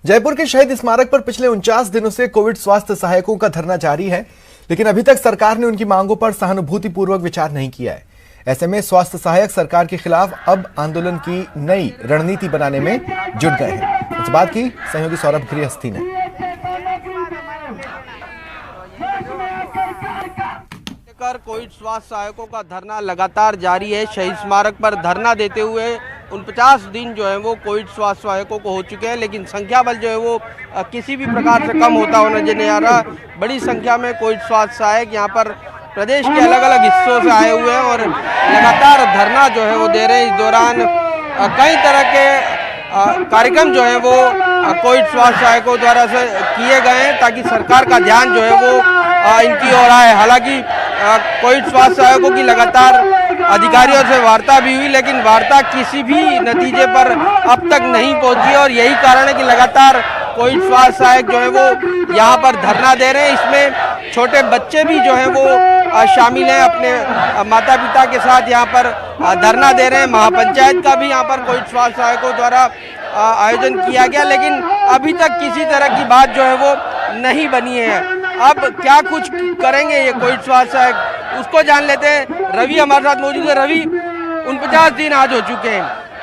जयपुर के शहीद स्मारक पर पिछले 49 दिनों से कोविड स्वास्थ्य सहायकों का धरना जारी है, लेकिन अभी तक सरकार ने उनकी मांगों पर सहानुभूतिपूर्वक विचार नहीं किया है। ऐसे में स्वास्थ्य सहायक सरकार के खिलाफ अब आंदोलन की नई रणनीति बनाने में जुट गए हैं। इस बात की सहयोगी सौरभ गृहस्थी ने। कोविड स्वास्थ्य सहायकों का धरना लगातार जारी है। शहीद स्मारक पर धरना देते हुए 49 दिन जो है वो कोविड स्वास्थ्य सहायकों को हो चुके हैं, लेकिन संख्या बल जो है वो किसी भी प्रकार से कम होता हुआ नजर नहीं आ रहा। बड़ी संख्या में कोविड स्वास्थ्य सहायक यहाँ पर प्रदेश के अलग अलग हिस्सों से आए हुए हैं और लगातार धरना जो है वो दे रहे हैं। इस दौरान कई तरह के कार्यक्रम जो है वो कोविड स्वास्थ्य सहायकों द्वारा से किए गए हैं ताकि सरकार का ध्यान जो है वो इनकी ओर आए। हालांकि कोविड स्वास्थ्य सहायकों की लगातार अधिकारियों से वार्ता भी हुई, लेकिन वार्ता किसी भी नतीजे पर अब तक नहीं पहुंची और यही कारण है कि लगातार कोविड स्वास्थ्य सहायक जो है वो यहाँ पर धरना दे रहे हैं। इसमें छोटे बच्चे भी जो है वो शामिल हैं, अपने माता पिता के साथ यहाँ पर धरना दे रहे हैं। महापंचायत का भी यहाँ पर कोविड स्वास्थ्य सहायकों द्वारा आयोजन किया गया, लेकिन अभी तक किसी तरह की बात जो है वो नहीं बनी है। अब क्या कुछ करेंगे ये कोविड स्वास्थ्य सहायक, उसको जान लेते हैं। रवि हमारे साथ मौजूद है। रवि, 49 दिन आज हो चुके हैं,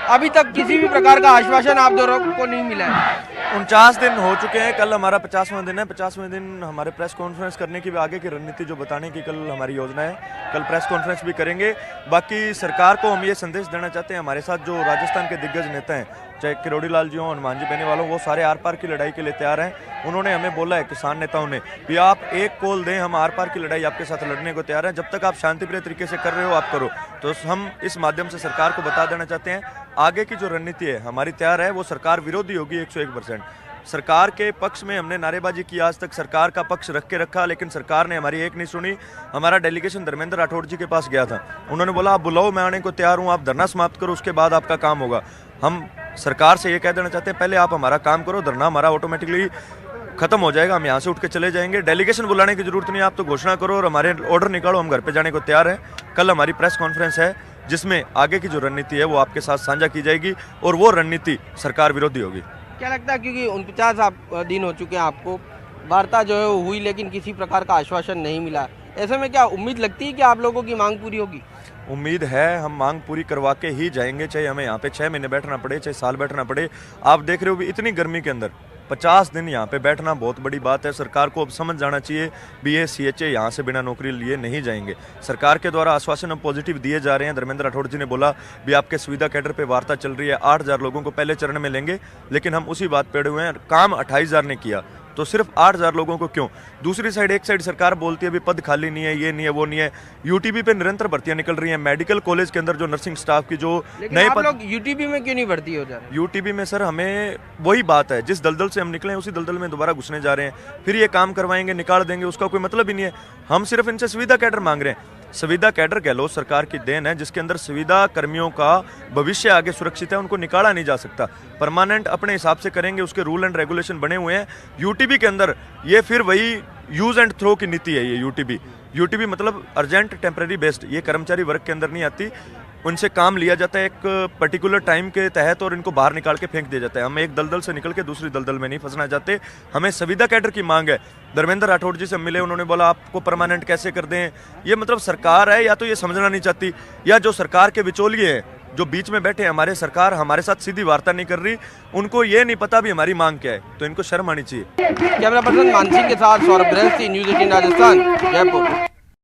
अभी तक किसी भी प्रकार का आश्वासन आप दोनों को नहीं मिला है। 49 दिन हो चुके हैं, कल हमारा 50वां दिन है। 50वें दिन हमारे प्रेस कॉन्फ्रेंस करने की भी आगे की रणनीति जो बताने की कल हमारी योजना है। कल प्रेस कॉन्फ्रेंस भी करेंगे। बाकी सरकार को हम ये संदेश देना चाहते हैं, हमारे साथ जो राजस्थान के दिग्गज नेता हैं, चाहे किरोड़ी लाल जी हों, हनुमान जी बहने वालों, वो सारे आर पार की लड़ाई के लिए तैयार हैं। उन्होंने हमें बोला है, किसान नेताओं ने भी, आप एक कॉल दें, हम आर पार की लड़ाई आपके साथ लड़ने को तैयार हैं। जब तक आप शांतिप्रिय तरीके से कर रहे हो आप करो। तो हम इस माध्यम से सरकार को बता देना चाहते हैं, आगे की जो रणनीति है हमारी तैयार है, वो सरकार विरोधी होगी 101%। सरकार के पक्ष में हमने नारेबाजी की, आज तक सरकार का पक्ष रख के रखा, लेकिन सरकार ने हमारी एक नहीं सुनी। हमारा डेलीगेशन धर्मेंद्र राठौड़ जी के पास गया था, उन्होंने बोला आप बुलाओ, मैं आने को तैयार हूँ, आप धरना समाप्त करो, उसके बाद आपका काम होगा। हम सरकार से ये कह देना चाहते हैं, पहले आप हमारा काम करो, धरना हमारा ऑटोमेटिकली खत्म हो जाएगा, हम यहाँ से उठ के चले जाएंगे। डेलीगेशन बुलाने की जरूरत नहीं, आप तो घोषणा करो और हमारे ऑर्डर निकालो, हम घर पे जाने को तैयार हैं। कल हमारी प्रेस कॉन्फ्रेंस है जिसमें आगे की जो रणनीति है वो आपके साथ साझा की जाएगी और वो रणनीति सरकार विरोधी होगी। क्या लगता है, क्योंकि 49 दिन हो चुके हैं, आपको वार्ता जो है वो हुई लेकिन किसी प्रकार का आश्वासन नहीं मिला, ऐसे में क्या उम्मीद लगती है कि आप लोगों की मांग पूरी होगी? उम्मीद है, हम मांग पूरी करवा के ही जाएंगे, चाहे हमें यहाँ पे 6 महीने बैठना पड़े, चाहे साल बैठना पड़े। आप देख रहे हो भी इतनी गर्मी के अंदर 50 दिन यहाँ पे बैठना बहुत बड़ी बात है। सरकार को अब समझ जाना चाहिए भी ये CHA यहाँ से बिना नौकरी लिए नहीं जाएंगे। सरकार के द्वारा आश्वासन अब पॉजिटिव दिए जा रहे हैं। धर्मेंद्र राठौड़ जी ने बोला भी आपके सुविधा कैडर पे वार्ता चल रही है, 8000 लोगों को पहले चरण में लेंगे, लेकिन हम उसी बात पे अड़े हुए हैं। काम 28,000 ने किया तो सिर्फ 8000 लोगों को क्यों? दूसरी साइड, एक साइड सरकार बोलती है भी पद खाली नहीं है, ये नहीं है, वो नहीं है। UTB पे निरंतर भर्तियां निकल रही हैं। मेडिकल कॉलेज के अंदर जो नर्सिंग स्टाफ की जो नए पद, लोग UTB में क्यों नहीं भर्ती हो जा रहे? UTB में सर हमें वही बात है, जिस दलदल से हम निकले उसी दलदल में दोबारा घुसने जा रहे हैं। फिर ये काम करवाएंगे, निकाल देंगे, उसका कोई मतलब ही नहीं है। हम सिर्फ इनसे सुविधा कैडर मांग रहे हैं। सुविधा कैडर कह लो, सरकार की देन है, जिसके अंदर सुविधा कर्मियों का भविष्य आगे सुरक्षित है, उनको निकाला नहीं जा सकता। परमानेंट अपने हिसाब से करेंगे, उसके रूल एंड रेगुलेशन बने हुए हैं। UTB के अंदर ये फिर वही यूज एंड थ्रो की नीति है। ये UTB मतलब अर्जेंट टेम्पररी बेस्ड, ये कर्मचारी वर्ग के अंदर नहीं आती। उनसे काम लिया जाता है एक पर्टिकुलर टाइम के तहत और इनको बाहर निकाल के फेंक दिया जाता है। हम एक दलदल से निकल के दूसरी दलदल में नहीं फंसना चाहते। हमें सुविधा कैडर की मांग है। धर्मेंद्र राठौड़ जी से मिले, उन्होंने बोला आपको परमानेंट कैसे कर दें। ये मतलब सरकार है या तो ये समझना नहीं चाहती, या जो सरकार के बिचौलिए हैं जो बीच में बैठे, हमारे सरकार हमारे साथ सीधी वार्ता नहीं कर रही, उनको ये नहीं पता भी हमारी मांग क्या है, तो इनको शर्म आनी चाहिए। कैमरा पर्सन मानसिंह के साथ सौरभ गृहस्थी, न्यूज़ 18 राजस्थान, जयपुर।